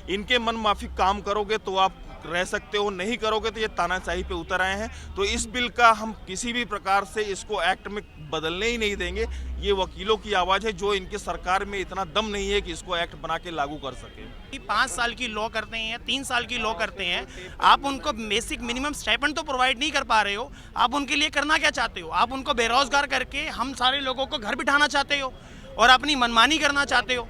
इनके मन माफिक काम करोगे तो आप रह सकते हो, नहीं करोगे तो ये तानाशाही पे उतर आए हैं। तो इस बिल का हम किसी भी प्रकार से इसको एक्ट में बदलने ही नहीं देंगे। ये वकीलों की आवाज़ है जो इनके सरकार में इतना दम नहीं है कि इसको एक्ट बना के लागू कर सके। 5 साल की लॉ करते हैं या 3 साल की लॉ करते हैं, आप उनको बेसिक मिनिमम स्टाइपेंड तो प्रोवाइड नहीं कर पा रहे हो। आप उनके लिए करना क्या चाहते हो? आप उनको बेरोजगार करके हम सारे लोगों को घर बिठाना चाहते हो और अपनी मनमानी करना चाहते हो।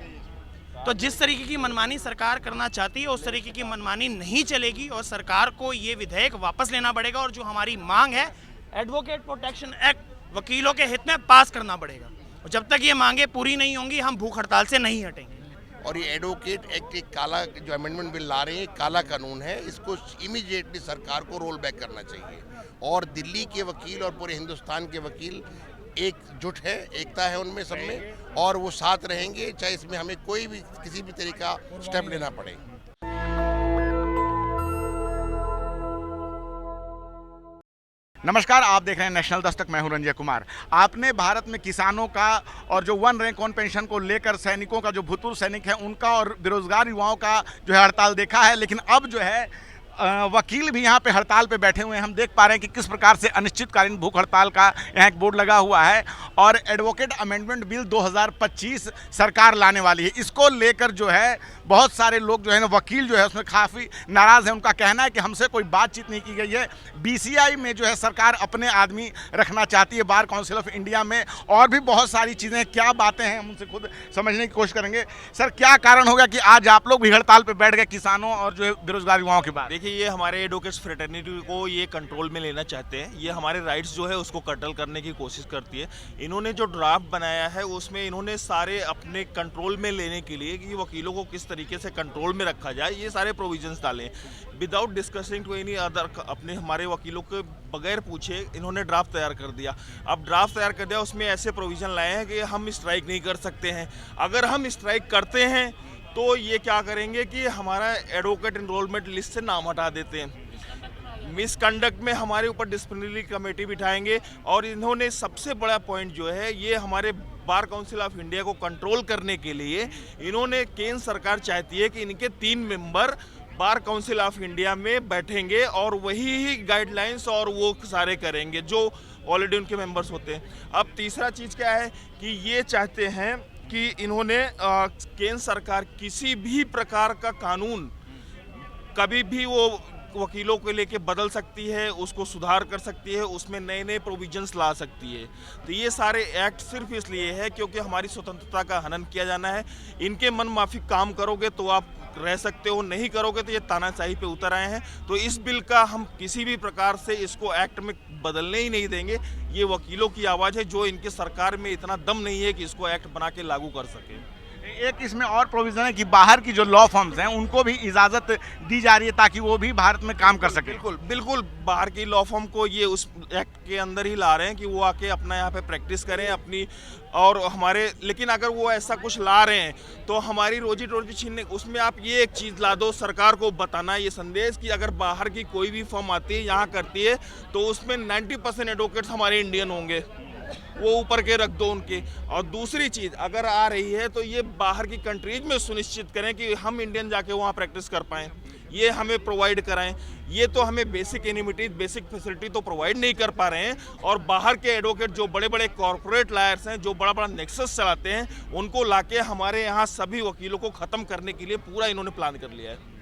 तो जिस तरीके की मनमानी सरकार करना चाहती है उस तरीके की मनमानी नहीं चलेगी और सरकार को ये विधेयक वापस लेना पड़ेगा और जो हमारी मांग है एडवोकेट प्रोटेक्शन एक्ट वकीलों के हित में पास करना पड़ेगा। और जब तक ये मांगे पूरी नहीं होंगी हम भूख हड़ताल से नहीं हटेंगे। और ये एडवोकेट एक्ट एक काला जो अमेंडमेंट बिल ला रहे हैं, काला कानून है, इसको इमीडिएटली सरकार को रोल बैक करना चाहिए। और दिल्ली के वकील और पूरे हिंदुस्तान के वकील एकजुट है, एकता है उनमें सब में, और वो साथ रहेंगे चाहे इसमें हमें कोई भी किसी भी तरीका स्टेप लेना पड़े। नमस्कार, आप देख रहे हैं नेशनल दस्तक। मैं हूं रंजय कुमार। आपने भारत में किसानों का और जो वन रैंक वन पेंशन को लेकर सैनिकों का, जो भूतपूर्व सैनिक है उनका और बेरोजगार युवाओं का जो है हड़ताल देखा है, लेकिन अब जो है वकील भी यहाँ पे हड़ताल पे बैठे हुए हैं। हम देख पा रहे हैं कि किस प्रकार से अनिश्चितकालीन भूख हड़ताल का यहाँ एक बोर्ड लगा हुआ है और एडवोकेट अमेंडमेंट बिल 2025 सरकार लाने वाली है। इसको लेकर जो है बहुत सारे लोग जो है ना, वकील जो है उसमें काफ़ी नाराज़ हैं। उनका कहना है कि हमसे कोई बातचीत नहीं की गई है। BCI में जो है सरकार अपने आदमी रखना चाहती है, बार काउंसिल ऑफ इंडिया में और भी बहुत सारी चीज़ें, क्या बातें हैं हम उनसे खुद समझने की कोशिश करेंगे। सर, क्या कारण होगा कि आज आप लोग भी हड़ताल पर बैठ गए किसानों और जो है बेरोजगार युवाओं की बात? देखिए, ये हमारे एडवोकेट्स फ्रेटर्निटी को ये कंट्रोल में लेना चाहते हैं। ये हमारे राइट्स जो है उसको कटल करने की कोशिश करती है। इन्होंने जो ड्राफ्ट बनाया है उसमें इन्होंने सारे अपने कंट्रोल में लेने के लिए कि वकीलों को किस तरीके से कंट्रोल में रखा जाए, ये सारे प्रोविजंस डाले without discussing to any other. अपने हमारे वकीलों के बगैर पूछे इन्होंने ड्राफ्ट तैयार कर दिया। अब ड्राफ्ट तैयार कर दिया, उसमें ऐसे प्रोविजन लाए हैं कि हम स्ट्राइक नहीं कर सकते हैं। अगर हम स्ट्राइक करते हैं तो ये क्या करेंगे कि हमारा एडवोकेट एनरोलमेंट लिस्ट से नाम हटा देते हैं। मिसकंडक्ट में हमारे ऊपर डिसिप्लिनरी कमेटी बिठाएंगे। और इन्होंने सबसे बड़ा पॉइंट जो है, ये हमारे बार काउंसिल ऑफ इंडिया को कंट्रोल करने के लिए इन्होंने, केंद्र सरकार चाहती है कि इनके 3 member bar council of India में बैठेंगे और वही ही गाइडलाइंस और वो सारे करेंगे जो ऑलरेडी उनके मेंबर्स होते हैं। अब तीसरा चीज़ क्या है कि ये चाहते हैं कि इन्होंने केंद्र सरकार किसी भी प्रकार का कानून कभी भी वो वकीलों को लेके बदल सकती है, उसको सुधार कर सकती है, उसमें नए नए प्रोविजंस ला सकती है। तो ये सारे एक्ट सिर्फ इसलिए है क्योंकि हमारी स्वतंत्रता का हनन किया जाना है। इनके मन माफिक काम करोगे तो आप रह सकते हो, नहीं करोगे तो ये तानाशाही पे उतर आए हैं। तो इस बिल का हम किसी भी प्रकार से इसको एक्ट में बदलने ही नहीं देंगे। ये वकीलों की आवाज़ है जो इनके सरकार में इतना दम नहीं है कि इसको एक्ट बना के लागू कर सके। एक इसमें और प्रोविजन है कि बाहर की जो लॉ फर्म्स हैं उनको भी इजाज़त दी जा रही है ताकि वो भी भारत में काम कर सके। बिल्कुल बिल्कुल, बाहर की लॉ फर्म को ये उस एक्ट के अंदर ही ला रहे हैं कि वो आके अपना यहाँ पे प्रैक्टिस करें अपनी, और हमारे, लेकिन अगर वो ऐसा कुछ ला रहे हैं तो हमारी रोजी रोटी छीनने, उसमें आप ये एक चीज़ ला दो, सरकार को बताना ये संदेश कि अगर बाहर की कोई भी फर्म आती है यहाँ करती है तो उसमें 90% एडवोकेट्स हमारे इंडियन होंगे, वो ऊपर के रख दो उनके। और दूसरी चीज़ अगर आ रही है तो ये बाहर की कंट्रीज में सुनिश्चित करें कि हम इंडियन जाके वहाँ प्रैक्टिस कर पाएँ, ये हमें प्रोवाइड कराएं। ये तो हमें बेसिक एनिमिटी, बेसिक फैसिलिटी तो प्रोवाइड नहीं कर पा रहे हैं। और बाहर के एडवोकेट जो बड़े बड़े कॉर्पोरेट लॉयर्स हैं, जो बड़ा बड़ा नेक्सस चलाते हैं, उनको लाके हमारे यहाँ सभी वकीलों को ख़त्म करने के लिए पूरा इन्होंने प्लान कर लिया है।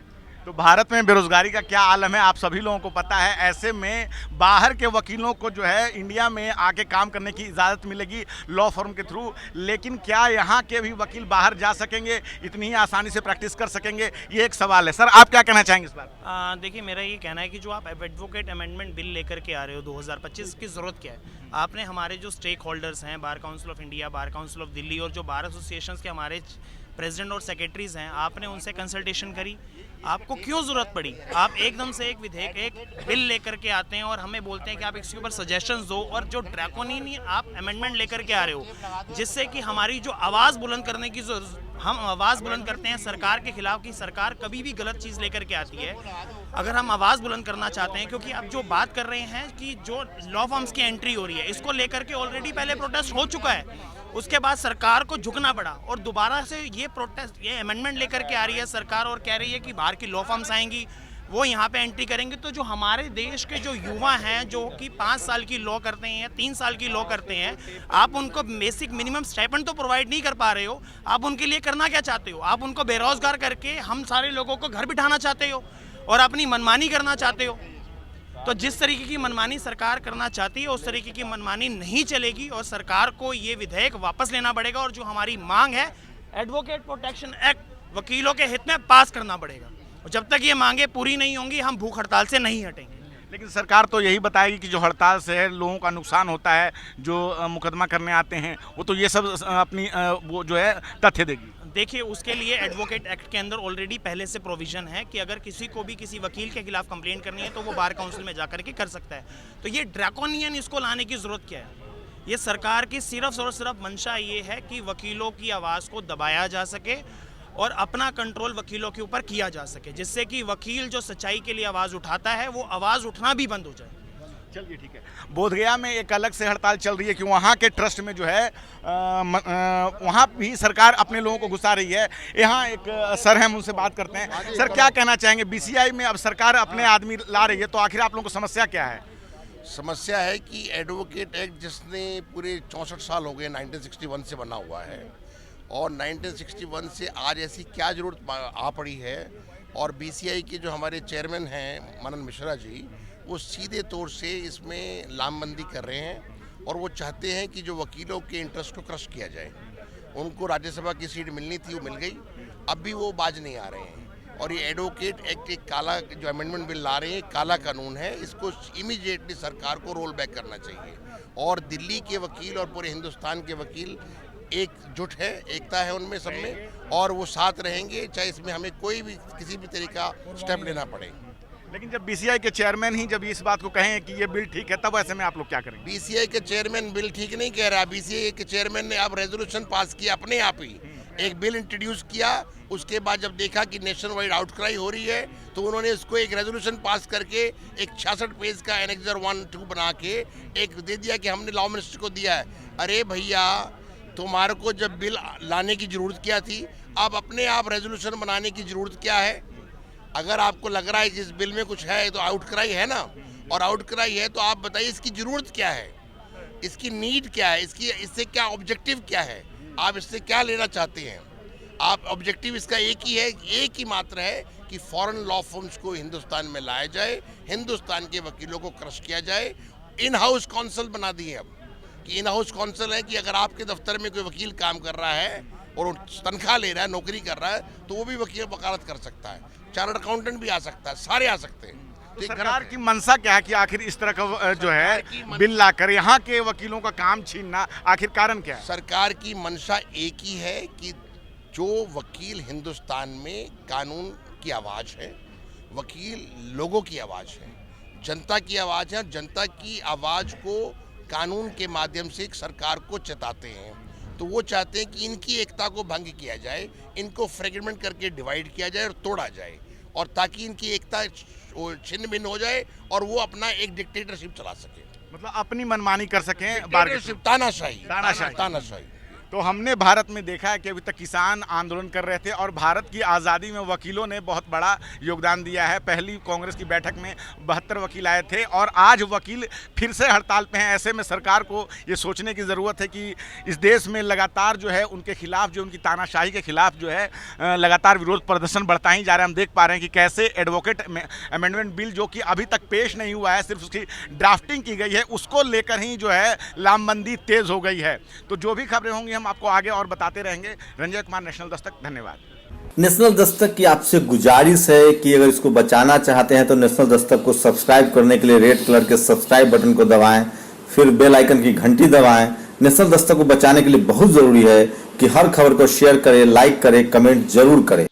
तो भारत में बेरोजगारी का क्या आलम है आप सभी लोगों को पता है। ऐसे में बाहर के वकीलों को जो है इंडिया में आके काम करने की इजाज़त मिलेगी लॉ फर्म के थ्रू, लेकिन क्या यहाँ के भी वकील बाहर जा सकेंगे, इतनी ही आसानी से प्रैक्टिस कर सकेंगे, ये एक सवाल है। सर, आप क्या कहना चाहेंगे इस बार? देखिए, मेरा ये कहना है कि जो आप एडवोकेट अमेंडमेंट बिल लेकर के आ रहे हो 2025 की ज़रूरत क्या है? आपने हमारे जो स्टेक होल्डर्स हैं, bar council of India, bar council of Delhi और जो बार एसोसिएशंस के हमारे प्रेसिडेंट और सेक्रेटरीज हैं, आपने उनसे कंसल्टेशन करी? आपको क्यों ज़रूरत पड़ी? आप एकदम से एक विधेयक, एक बिल लेकर के आते हैं और हमें बोलते हैं कि आप इसके ऊपर सजेशंस दो, और जो ड्रैकोनियन आप अमेंडमेंट लेकर के आ रहे हो जिससे कि हमारी जो आवाज़ बुलंद करने की जो हम आवाज़ बुलंद करते हैं सरकार के खिलाफ कि सरकार कभी भी गलत चीज़ लेकर के आती है। अगर हम आवाज़ बुलंद करना चाहते हैं, क्योंकि अब जो बात कर रहे हैं कि जो लॉ फर्म्स की एंट्री हो रही है, इसको लेकर के ऑलरेडी पहले प्रोटेस्ट हो चुका है। उसके बाद सरकार को झुकना पड़ा और दोबारा से ये प्रोटेस्ट, ये अमेंडमेंट लेकर के आ रही है सरकार और कह रही है कि बाहर की लॉ फर्म्स आएंगी, वो यहाँ पे एंट्री करेंगे। तो जो हमारे देश के जो युवा हैं जो कि 5 साल की लॉ करते हैं या 3 साल की लॉ करते हैं, आप उनको बेसिक मिनिमम स्टाइपेंड तो प्रोवाइड नहीं कर पा रहे हो। आप उनके लिए करना क्या चाहते हो? आप उनको बेरोजगार करके हम सारे लोगों को घर बिठाना चाहते हो और अपनी मनमानी करना चाहते हो। तो जिस तरीके की मनमानी सरकार करना चाहती है उस तरीके की मनमानी नहीं चलेगी और सरकार को ये विधेयक वापस लेना पड़ेगा और जो हमारी मांग है एडवोकेट प्रोटेक्शन एक्ट वकीलों के हित में पास करना पड़ेगा। और जब तक ये मांगे पूरी नहीं होंगी हम भूख हड़ताल से नहीं हटेंगे। लेकिन सरकार तो यही बताएगी कि जो हड़ताल से है लोगों का नुकसान होता है, जो मुकदमा करने आते हैं वो तो ये सब अपनी वो जो है तथ्य देगी। देखिए, उसके लिए एडवोकेट एक्ट के अंदर ऑलरेडी पहले से प्रोविजन है कि अगर किसी को भी किसी वकील के खिलाफ कंप्लेंट करनी है तो वो बार काउंसिल में जाकर के कर सकता है। तो ये ड्रैकोनियन इसको लाने की ज़रूरत क्या है? ये सरकार की सिर्फ और सिर्फ मंशा ये है कि वकीलों की आवाज़ को दबाया जा सके और अपना कंट्रोल वकीलों के ऊपर किया जा सके, जिससे कि वकील जो सच्चाई के लिए आवाज़ उठाता है वो आवाज़ उठना भी बंद हो जाए। चलिए ठीक है। बोधगया में एक अलग से हड़ताल चल रही है कि वहाँ के ट्रस्ट में जो है वहाँ भी सरकार अपने लोगों को घुसा रही है। यहाँ एक सर हैं, हम उनसे बात करते हैं। सर, क्या कहना चाहेंगे? बीसीआई में अब सरकार अपने आदमी ला रही है, तो आखिर आप लोगों को समस्या क्या है? समस्या है कि एडवोकेट एक्ट जिसने पूरे 64 साल हो गए 1961 से बना हुआ है और 1961 से आज ऐसी क्या ज़रूरत आ पड़ी है, और बीसीआई के जो हमारे चेयरमैन हैं मनन मिश्रा जी, वो सीधे तौर से इसमें लामबंदी कर रहे हैं और वो चाहते हैं कि जो वकीलों के इंटरेस्ट को क्रश किया जाए। उनको राज्यसभा की सीट मिलनी थी, वो मिल गई, अब भी वो बाज नहीं आ रहे हैं। और ये एडवोकेट एक्ट एक काला जो अमेंडमेंट बिल ला रहे हैं, काला कानून है, इसको इमीडिएटली सरकार को रोल बैक करना चाहिए। और दिल्ली के वकील और पूरे हिंदुस्तान के वकील एकजुट है, एकता है उनमें सब में, और वो साथ रहेंगे चाहे इसमें हमें कोई भी किसी भी तरीका स्टेप लेना पड़े। लेकिन जब बीसीआई के चेयरमैन ही जब इस बात को कहें कि ये बिल ठीक है, तब ऐसे में आप लोग क्या करेंगे? बीसीआई के चेयरमैन बिल ठीक नहीं कह रहा। बीसीआई के चेयरमैन ने अब रेजोल्यूशन पास किया, अपने आप ही एक बिल इंट्रोड्यूस किया। उसके बाद जब देखा कि नेशन वाइड आउटक्राई हो रही है तो उन्होंने इसको एक रेजोल्यूशन पास करके एक 66 पेज का एनेक्सर 1-2 बना के एक दे दिया कि हमने लॉ मिनिस्टर को दिया है। अरे भैया, तुम्हारे को जब बिल लाने की ज़रूरत क्या थी? अब अपने आप रेजोल्यूशन बनाने की ज़रूरत क्या है? अगर आपको लग रहा है कि इस बिल में कुछ है तो आउटक्राई है ना, और आउटक्राई है तो आप बताइए इसकी ज़रूरत क्या है, इसकी नीड क्या है, इससे क्या ऑब्जेक्टिव क्या है, आप इससे क्या लेना चाहते हैं? आप ऑब्जेक्टिव इसका एक ही है, एक ही मात्र है कि फॉरेन लॉ फर्म्स को हिंदुस्तान में लाया जाए, हिंदुस्तान के वकीलों को क्रश किया जाए। इन हाउस काउंसिल बना दिए अब कि इन हाउस काउंसिल है कि अगर आपके दफ्तर में कोई वकील काम कर रहा है और तनख्वाह ले रहा है, नौकरी कर रहा है, तो वो भी वकील वकालत कर सकता है। चार्टर्ड अकाउंटेंट भी आ सकता है, सारे आ सकते हैं। तो सरकार की मंशा क्या है कि आखिर इस तरह का जो है बिल लाकर यहाँ के वकीलों का काम छीनना, आखिर कारण क्या है? सरकार की मंशा एक ही है कि जो वकील हिंदुस्तान में कानून की आवाज़ है, वकील लोगों की आवाज़ है, जनता की आवाज़ है, और जनता की आवाज़ को कानून के माध्यम से सरकार को चेताते हैं। तो वो चाहते हैं कि इनकी एकता को भंग किया जाए, इनको फ्रेगमेंट करके डिवाइड किया जाए और तोड़ा जाए, और ताकि इनकी एकता छिन्न भिन्न हो जाए और वो अपना एक डिक्टेटरशिप चला सके, मतलब अपनी मनमानी कर सकें। तानाशाही। तो हमने भारत में देखा है कि अभी तक किसान आंदोलन कर रहे थे और भारत की आज़ादी में वकीलों ने बहुत बड़ा योगदान दिया है। पहली कांग्रेस की बैठक में 72 वकील आए थे और आज वकील फिर से हड़ताल पे हैं। ऐसे में सरकार को ये सोचने की ज़रूरत है कि इस देश में लगातार जो है उनके खिलाफ, जो उनकी तानाशाही के खिलाफ जो है लगातार विरोध प्रदर्शन बढ़ता ही जा रहा है। हम देख पा रहे हैं कि कैसे एडवोकेट अमेंडमेंट बिल जो कि अभी तक पेश नहीं हुआ है, सिर्फ उसकी ड्राफ्टिंग की गई है, उसको लेकर ही जो है लामबंदी तेज़ हो गई है। तो जो भी खबरें होंगी हम आपको आगे और बताते रहेंगे। रंजय कुमार, नेशनल दस्तक, धन्यवाद। नेशनल दस्तक की आपसे गुजारिश है कि अगर इसको बचाना चाहते हैं तो नेशनल दस्तक को सब्सक्राइब करने के लिए रेड कलर के सब्सक्राइब बटन को दबाएं, फिर बेल आइकन की घंटी दबाएं। नेशनल दस्तक को बचाने के लिए बहुत जरूरी है कि हर खबर को शेयर करें, लाइक करें, कमेंट जरूर करें।